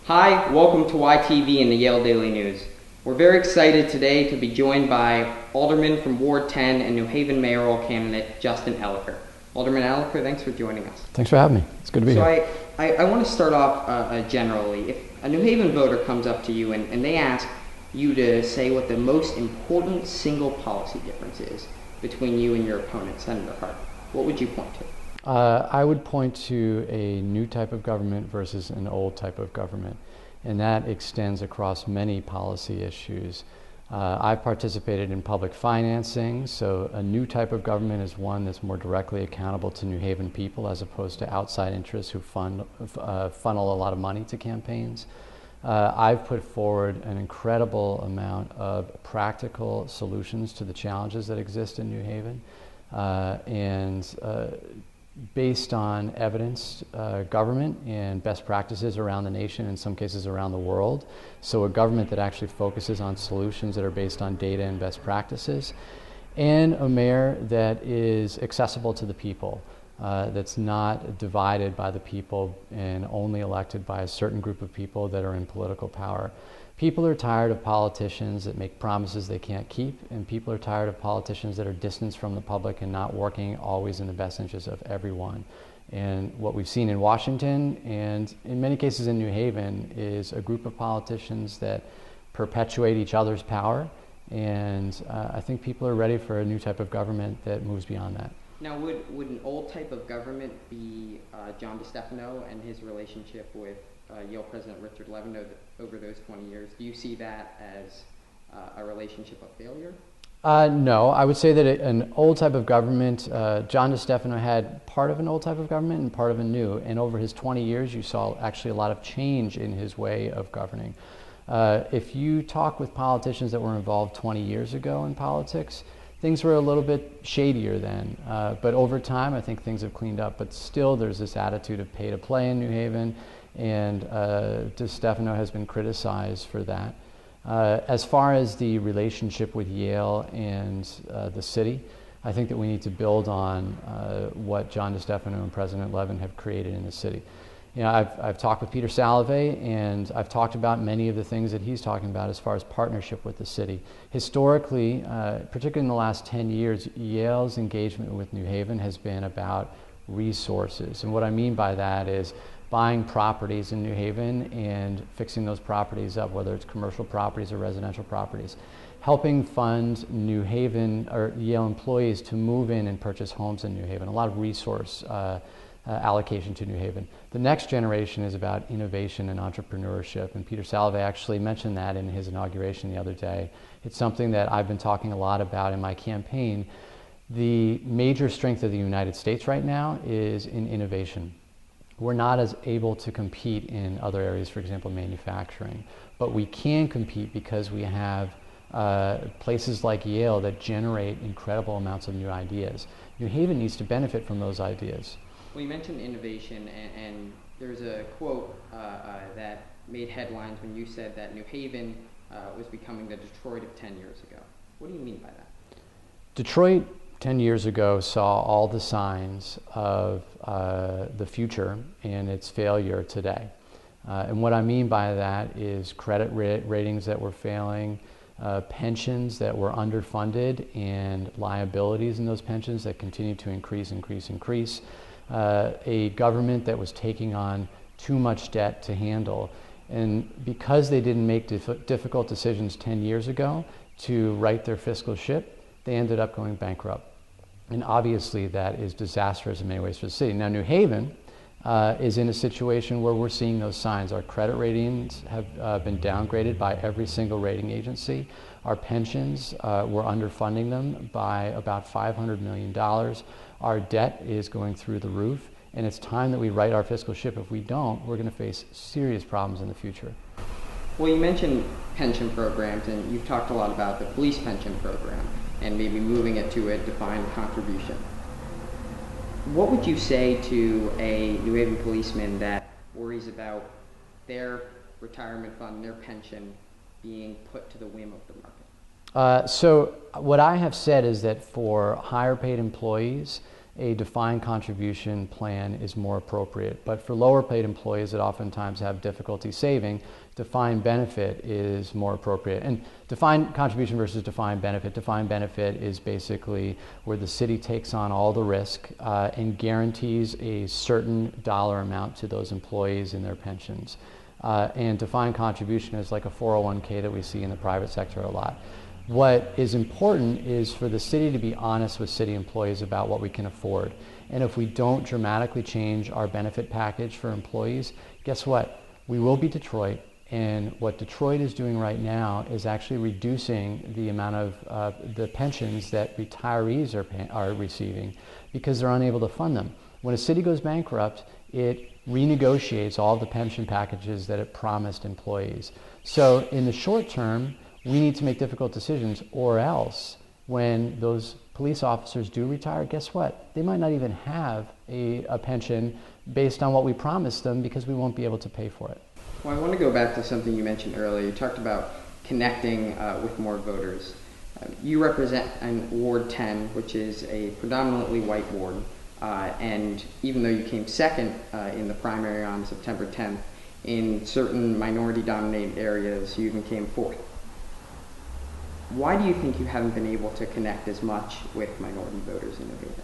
Hi, welcome to YTV and the Yale Daily News. We're very excited today to be joined by Alderman from Ward 10 and New Haven mayoral candidate Justin Elicker. Alderman Elicker, thanks for joining us. Thanks for having me. It's good to be here. I want to start off generally. If a New Haven voter comes up to you and they ask you to say what the most important single policy difference is between you and your opponent, Senator Harp, what would you point to? I would point to a new type of government versus an old type of government, and that extends across many policy issues. I've participated in public financing, so a new type of government is one that's more directly accountable to New Haven people as opposed to outside interests who funnel a lot of money to campaigns. I've put forward an incredible amount of practical solutions to the challenges that exist in New Haven, based on evidence, government and best practices around the nation, in some cases around the world. So a government that actually focuses on solutions that are based on data and best practices, and a mayor that is accessible to the people, that's not divided by the people and only elected by a certain group of people that are in political power. People are tired of politicians that make promises they can't keep, and people are tired of politicians that are distanced from the public and not working always in the best interest of everyone. And what we've seen in Washington and in many cases in New Haven is a group of politicians that perpetuate each other's power, and I think people are ready for a new type of government that moves beyond that. Now, would an old type of government be John DeStefano and his relationship with Yale President Richard Levin over those 20 years? Do you see that as a relationship of failure? No, I would say that an old type of government, John DeStefano had part of an old type of government and part of a new, and over his 20 years you saw actually a lot of change in his way of governing. If you talk with politicians that were involved 20 years ago in politics, things were a little bit shadier then, but over time I think things have cleaned up, but still there's this attitude of pay to play in New Haven, and DeStefano has been criticized for that. As far as the relationship with Yale and the city, I think that we need to build on what John DeStefano and President Levin have created in the city. You know, I've talked with Peter Salovey, and I've talked about many of the things that he's talking about as far as partnership with the city. Historically, particularly in the last 10 years, Yale's engagement with New Haven has been about resources. And what I mean by that is buying properties in New Haven and fixing those properties up, whether it's commercial properties or residential properties. Helping fund New Haven or Yale employees to move in and purchase homes in New Haven. A lot of resource allocation to New Haven. The next generation is about innovation and entrepreneurship, and Peter Salovey actually mentioned that in his inauguration the other day. It's something that I've been talking a lot about in my campaign. The major strength of the United States right now is in innovation. We're not as able to compete in other areas, for example, manufacturing, but we can compete because we have places like Yale that generate incredible amounts of new ideas. New Haven needs to benefit from those ideas. Well, you mentioned innovation, and there's a quote that made headlines when you said that New Haven was becoming the Detroit of 10 years ago. What do you mean by that? Detroit 10 years ago saw all the signs of the future and its failure today. And what I mean by that is credit ratings that were failing, pensions that were underfunded, and liabilities in those pensions that continue to increase, a government that was taking on too much debt to handle. And because they didn't make difficult decisions 10 years ago to right their fiscal ship, they ended up going bankrupt. And obviously that is disastrous in many ways for the city. Now New Haven is in a situation where we're seeing those signs. Our credit ratings have been downgraded by every single rating agency. Our pensions, we're underfunding them by about $500 million. Our debt is going through the roof, and it's time that we right our fiscal ship. If we don't, we're going to face serious problems in the future. Well, you mentioned pension programs, and you've talked a lot about the police pension program and maybe moving it to a defined contribution. What would you say to a New Haven policeman that worries about their retirement fund, their pension, being put to the whim of the market? So what I have said is that for higher paid employees, a defined contribution plan is more appropriate. But for lower paid employees that oftentimes have difficulty saving, defined benefit is more appropriate. And defined contribution versus defined benefit is basically where the city takes on all the risk and guarantees a certain dollar amount to those employees in their pensions. And defined contribution is like a 401k that we see in the private sector a lot. What is important is for the city to be honest with city employees about what we can afford. And if we don't dramatically change our benefit package for employees, guess what? We will be Detroit. And what Detroit is doing right now is actually reducing the amount of the pensions that retirees are receiving because they're unable to fund them. When a city goes bankrupt, it renegotiates all of the pension packages that it promised employees. So in the short term, we need to make difficult decisions, or else when those police officers do retire, guess what? They might not even have a pension based on what we promised them because we won't be able to pay for it. Well, I want to go back to something you mentioned earlier. You talked about connecting with more voters. You represent Ward 10, which is a predominantly white ward, and even though you came second in the primary on September 10th, in certain minority-dominated areas, you even came fourth. Why do you think you haven't been able to connect as much with minority voters in New Haven?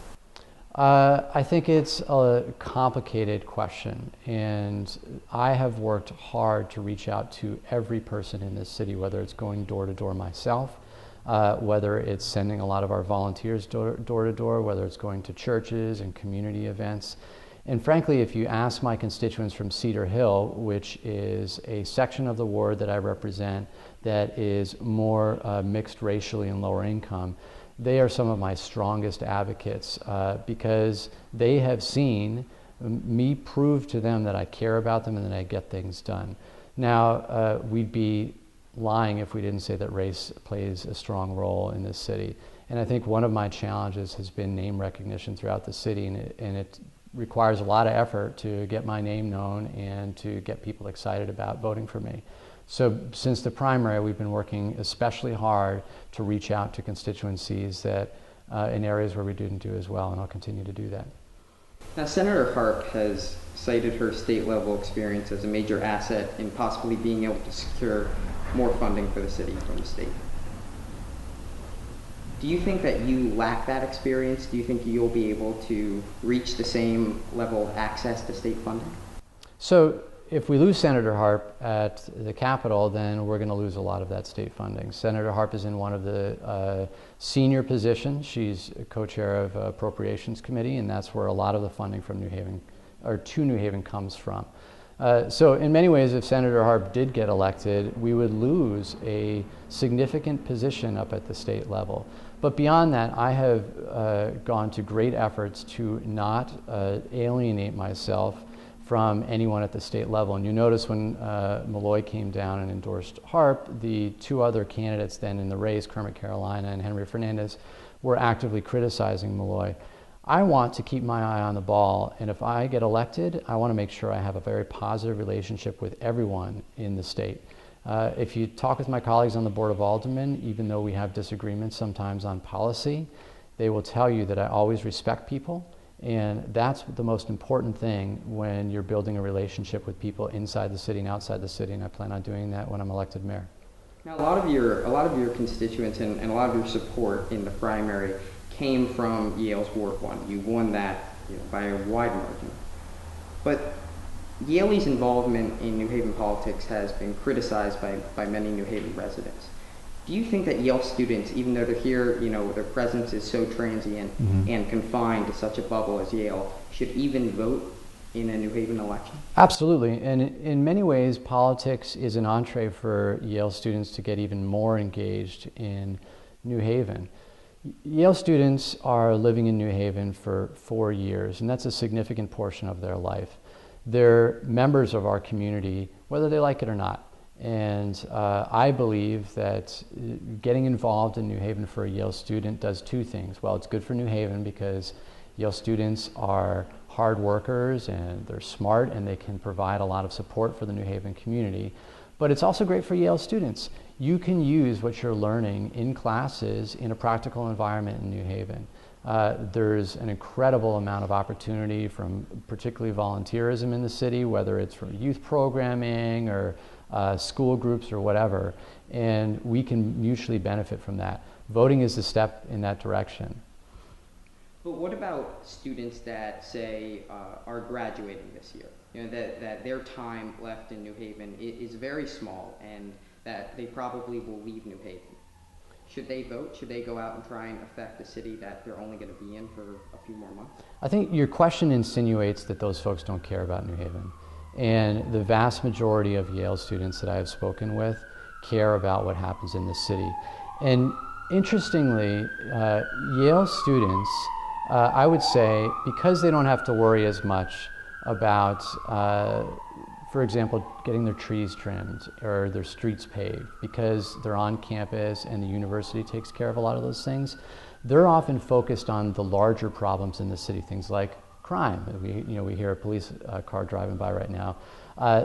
I think it's a complicated question, and I have worked hard to reach out to every person in this city, whether it's going door to door myself, whether it's sending a lot of our volunteers door to door, whether it's going to churches and community events. And frankly, if you ask my constituents from Cedar Hill, which is a section of the ward that I represent that is more mixed racially and lower income, they are some of my strongest advocates because they have seen me prove to them that I care about them and that I get things done. Now, we'd be lying if we didn't say that race plays a strong role in this city. And I think one of my challenges has been name recognition throughout the city, and it requires a lot of effort to get my name known and to get people excited about voting for me. So since the primary, we've been working especially hard to reach out to constituencies that in areas where we didn't do as well, and I'll continue to do that. Now, Senator Harp has cited her state-level experience as a major asset in possibly being able to secure more funding for the city from the state. Do you think that you lack that experience? Do you think you'll be able to reach the same level of access to state funding? So if we lose Senator Harp at the Capitol, then we're going to lose a lot of that state funding. Senator Harp is in one of the senior positions. She's co-chair of Appropriations Committee, and that's where a lot of the funding from New Haven, or to New Haven, comes from. So in many ways, if Senator Harp did get elected, we would lose a significant position up at the state level. But beyond that, I have gone to great efforts to not alienate myself from anyone at the state level. And you notice when Malloy came down and endorsed Harp, the two other candidates then in the race, Kermit Carolina and Henry Fernandez, were actively criticizing Malloy. I want to keep my eye on the ball, and if I get elected, I want to make sure I have a very positive relationship with everyone in the state. If you talk with my colleagues on the Board of Aldermen, even though we have disagreements sometimes on policy, they will tell you that I always respect people, and that's the most important thing when you're building a relationship with people inside the city and outside the city, and I plan on doing that when I'm elected mayor. Now, a lot of your constituents and a lot of your support in the primary came from Yale's Ward 1. You won that by a wide margin. But Yale's involvement in New Haven politics has been criticized by many New Haven residents. Do you think that Yale students, even though they're here, their presence is so transient and confined to such a bubble as Yale, should even vote in a New Haven election? Absolutely, and in many ways, politics is an entree for Yale students to get even more engaged in New Haven. Yale students are living in New Haven for 4 years, and that's a significant portion of their life. They're members of our community, whether they like it or not. And I believe that getting involved in New Haven for a Yale student does two things. Well, it's good for New Haven because Yale students are hard workers and they're smart and they can provide a lot of support for the New Haven community. But it's also great for Yale students. You can use what you're learning in classes in a practical environment in New Haven. There's an incredible amount of opportunity from particularly volunteerism in the city, whether it's for youth programming or school groups or whatever, and we can mutually benefit from that. Voting is a step in that direction. But what about students that, say, are graduating this year? You know, that their time left in New Haven is very small, and that they probably will leave New Haven. Should they vote? Should they go out and try and affect the city that they're only going to be in for a few more months? I think your question insinuates that those folks don't care about New Haven. And the vast majority of Yale students that I have spoken with care about what happens in the city. And interestingly, Yale students, I would say, because they don't have to worry as much about, for example, getting their trees trimmed or their streets paved, because they're on campus and the university takes care of a lot of those things, they're often focused on the larger problems in the city, things like crime. We hear a police car driving by right now.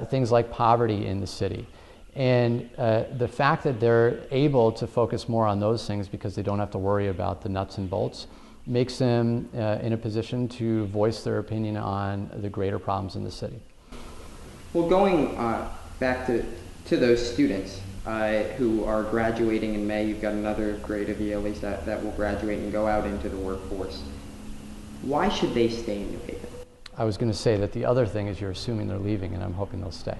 Things like poverty in the city. And the fact that they're able to focus more on those things because they don't have to worry about the nuts and bolts makes them in a position to voice their opinion on the greater problems in the city. Well, going back to those students who are graduating in May, you've got another grade of Yale's that will graduate and go out into the workforce. Why should they stay in New Haven? I was going to say that the other thing is you're assuming they're leaving, and I'm hoping they'll stay.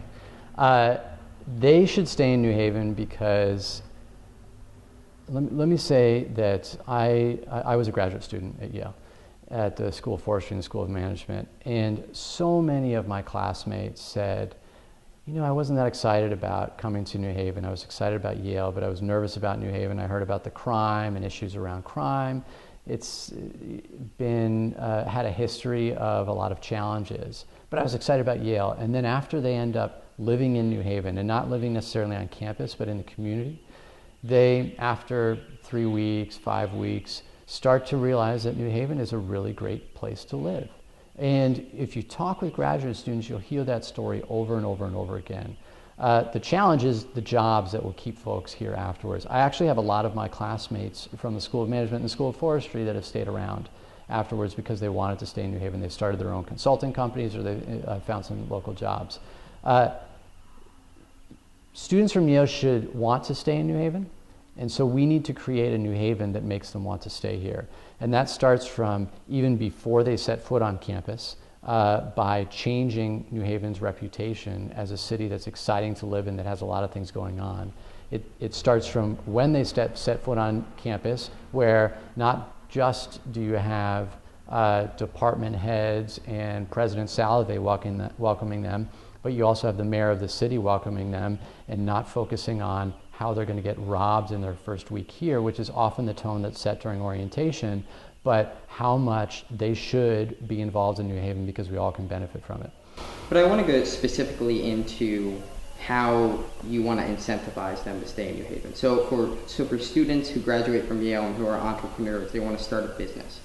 They should stay in New Haven because, let me say that I was a graduate student at Yale, at the School of Forestry and the School of Management, and so many of my classmates said, I wasn't that excited about coming to New Haven. I was excited about Yale, but I was nervous about New Haven. I heard about the crime and issues around crime. It's been had a history of a lot of challenges, but I was excited about Yale. And then after they end up living in New Haven, and not living necessarily on campus, but in the community, they, after 3 weeks, 5 weeks, start to realize that New Haven is a really great place to live. And if you talk with graduate students, you'll hear that story over and over and over again. The challenge is the jobs that will keep folks here afterwards. I actually have a lot of my classmates from the School of Management and the School of Forestry that have stayed around afterwards because they wanted to stay in New Haven. They started their own consulting companies, or they found some local jobs. Students from Yale should want to stay in New Haven, and so we need to create a New Haven that makes them want to stay here. And that starts from even before they set foot on campus, by changing New Haven's reputation as a city that's exciting to live in, that has a lot of things going on. It starts from when they set foot on campus, where not just do you have department heads and President Salovey welcoming them, but you also have the mayor of the city welcoming them and not focusing on how they're going to get robbed in their first week here, which is often the tone that's set during orientation, but how much they should be involved in New Haven because we all can benefit from it. But I want to go specifically into how you want to incentivize them to stay in New Haven. So for students who graduate from Yale and who are entrepreneurs, they want to start a business.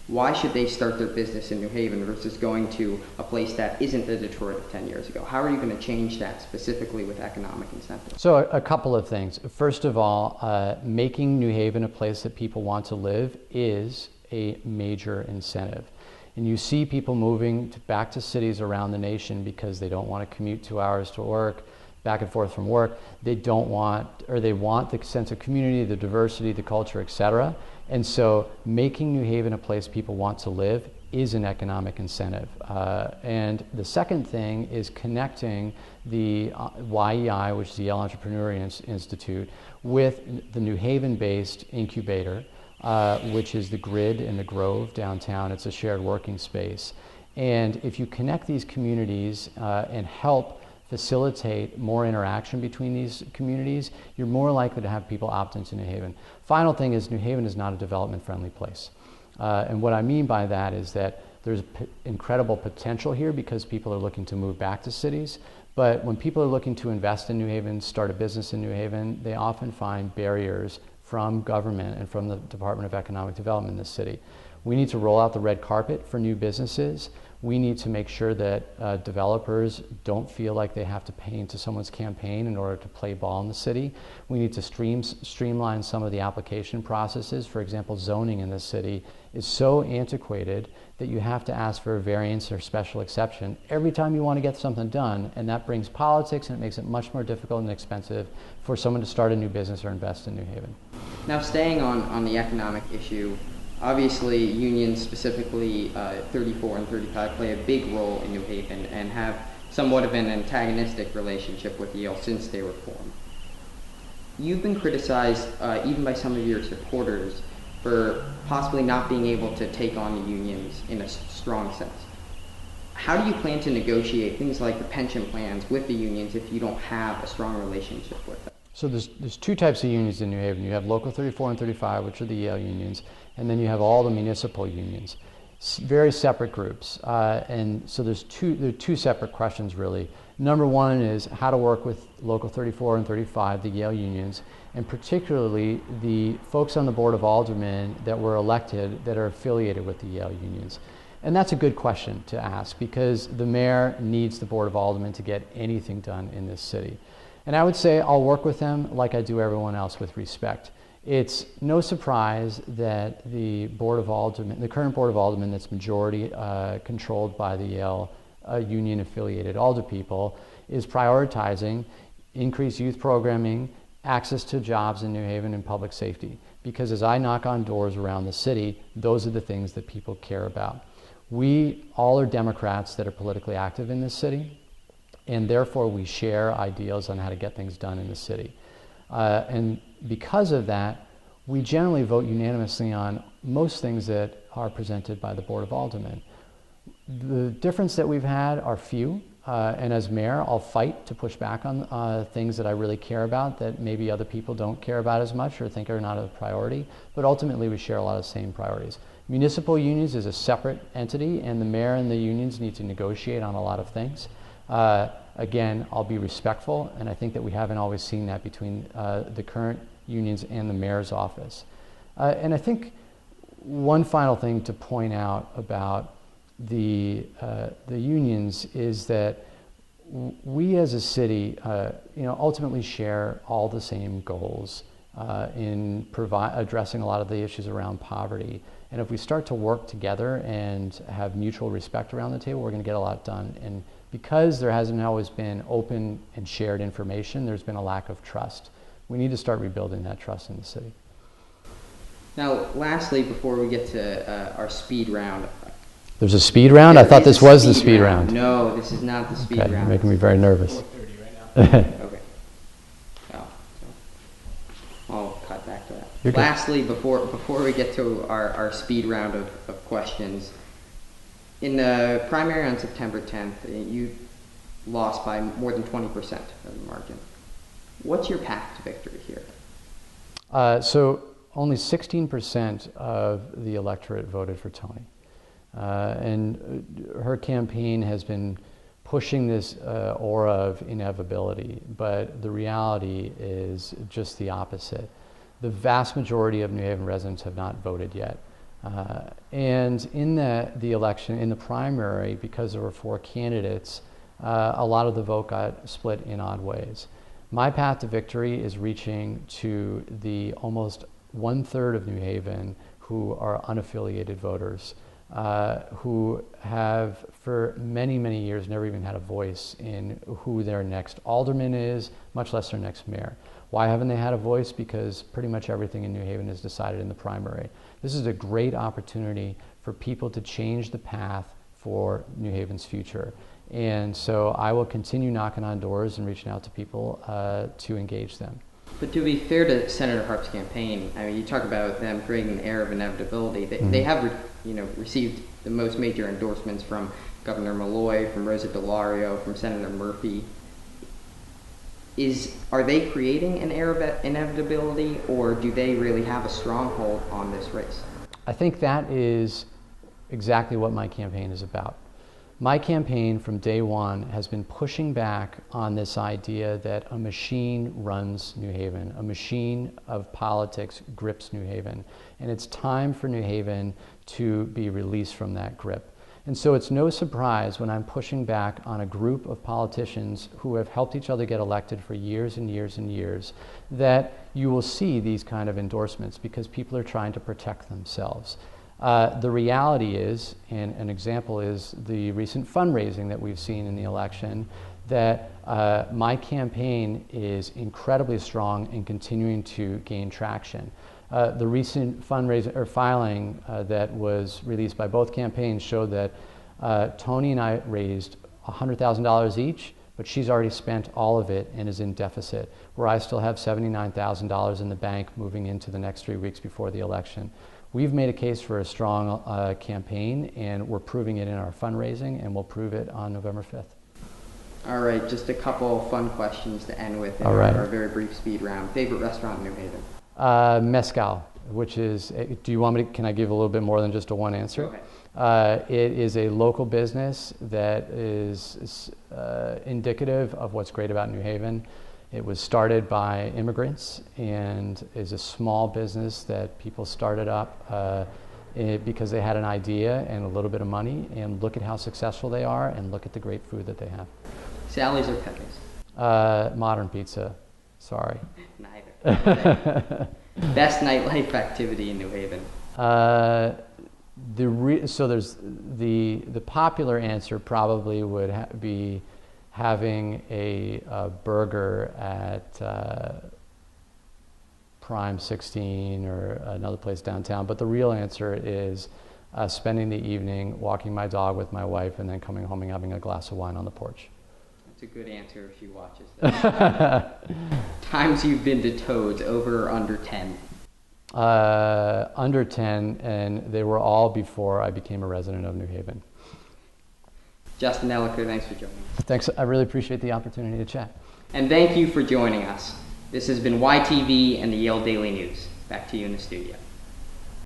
Why should they start their business in New Haven versus going to a place that isn't the Detroit of 10 years ago? How are you going to change that specifically with economic incentives? So a couple of things. First of all, making New Haven a place that people want to live is a major incentive. And you see people moving back to cities around the nation because they don't want to commute 2 hours to work, back and forth from work. They don't want, or they want the sense of community, the diversity, the culture, etc. And so making New Haven a place people want to live is an economic incentive. And the second thing is connecting the YEI, which is the Yale Entrepreneurial Institute, with the New Haven-based incubator, which is the Grid in the Grove downtown. It's a shared working space. And if you connect these communities and help facilitate more interaction between these communities, you're more likely to have people opt into New Haven. Final thing is New Haven is not a development-friendly place. And what I mean by that is that there's incredible potential here because people are looking to move back to cities. But when people are looking to invest in New Haven, start a business in New Haven, they often find barriers from government and from the Department of Economic Development in the city. We need to roll out the red carpet for new businesses. We need to make sure that developers don't feel like they have to pay into someone's campaign in order to play ball in the city. We need to streamline some of the application processes. For example, zoning in this city is so antiquated that you have to ask for a variance or special exception every time you want to get something done, and that brings politics and it makes it much more difficult and expensive for someone to start a new business or invest in New Haven. Now, staying on the economic issue, obviously unions, specifically 34 and 35, play a big role in New Haven and have somewhat of an antagonistic relationship with Yale since they were formed. You've been criticized even by some of your supporters for possibly not being able to take on the unions in a strong sense. How do you plan to negotiate things like the pension plans with the unions if you don't have a strong relationship with them? So there's two types of unions in New Haven. You have Local 34 and 35, which are the Yale unions, and then you have all the municipal unions, very separate groups. And so there are two separate questions really. Number one is how to work with Local 34 and 35, the Yale unions, and particularly the folks on the Board of Aldermen that were elected that are affiliated with the Yale unions. And that's a good question to ask because the mayor needs the Board of Aldermen to get anything done in this city. And I would say I'll work with them like I do everyone else with respect. It's no surprise that the Board of Aldermen, the current Board of Aldermen that's majority controlled by the Yale union affiliated alder people, is prioritizing increased youth programming, access to jobs in New Haven, and public safety. Because as I knock on doors around the city, those are the things that people care about. We all are Democrats that are politically active in this city, and therefore we share ideals on how to get things done in the city. And because of that, we generally vote unanimously on most things that are presented by the Board of Aldermen. The difference that we've had are few, and as mayor, I'll fight to push back on things that I really care about that maybe other people don't care about as much or think are not a priority, but ultimately we share a lot of the same priorities. Municipal unions is a separate entity, and the mayor and the unions need to negotiate on a lot of things. Again, I'll be respectful, and I think that we haven't always seen that between the current unions and the mayor's office. And I think one final thing to point out about the unions is that we as a city, ultimately share all the same goals in addressing a lot of the issues around poverty. And if we start to work together and have mutual respect around the table, we're going to get a lot done. And because there hasn't always been open and shared information, there's been a lack of trust. We need to start rebuilding that trust in the city. Now, lastly, before we get to our speed round. There's a speed round? I thought this was the speed round. No, this is not the speed round. You're making me very nervous. 4:30 right now. Okay. Oh, so I'll cut back to that. You're good. Lastly, before we get to our speed round of questions, in the primary on September 10th, you lost by more than 20% of the margin. What's your path to victory here? So only 16% of the electorate voted for Toni. And her campaign has been pushing this aura of inevitability, but the reality is just the opposite. The vast majority of New Haven residents have not voted yet. And in the election, in the primary, because there were 4 candidates, a lot of the vote got split in odd ways. My path to victory is reaching to the almost 1/3 of New Haven who are unaffiliated voters, who have for many, many years never even had a voice in who their next alderman is, much less their next mayor. Why haven't they had a voice? Because pretty much everything in New Haven is decided in the primary. This is a great opportunity for people to change the path for New Haven's future. And so I will continue knocking on doors and reaching out to people to engage them. But to be fair to Senator Harp's campaign, I mean, you talk about them creating an air of inevitability. They have received the most major endorsements from Governor Malloy, from Rosa DeLario, from Senator Murphy. Are they creating an air of inevitability, or do they really have a stronghold on this race? I think that is exactly what my campaign is about. My campaign from day one has been pushing back on this idea that a machine runs New Haven, a machine of politics grips New Haven, and it's time for New Haven to be released from that grip. And so it's no surprise when I'm pushing back on a group of politicians who have helped each other get elected for years and years and years that you will see these kind of endorsements because people are trying to protect themselves. The reality is, and an example is the recent fundraising that we've seen in the election, that my campaign is incredibly strong and continuing to gain traction. The recent fundraising or filing that was released by both campaigns showed that Toni and I raised $100,000 each, but she's already spent all of it and is in deficit, where I still have $79,000 in the bank moving into the next 3 weeks before the election. We've made a case for a strong campaign, and we're proving it in our fundraising, and we'll prove it on November 5th. All right, just a couple fun questions to end with in our very brief speed round. Favorite restaurant in New Haven? Mezcal, which is, do you want me to, can I give a little bit more than just a one answer? Okay. It is a local business that is indicative of what's great about New Haven. It was started by immigrants and is a small business that people started up because they had an idea and a little bit of money, and look at how successful they are and look at the great food that they have. Sally's or Pepe's? Modern pizza, sorry. Neither. Best nightlife activity in New Haven? So there's the popular answer probably would be having a burger at Prime 16 or another place downtown, but the real answer is spending the evening walking my dog with my wife and then coming home and having a glass of wine on the porch. That's a good answer if she watches that. Times you've been to Toads, over or under 10? Under 10, and they were all before I became a resident of New Haven. Justin Elicker, thanks for joining us. Thanks, I really appreciate the opportunity to chat. And thank you for joining us. This has been YTV and the Yale Daily News. Back to you in the studio.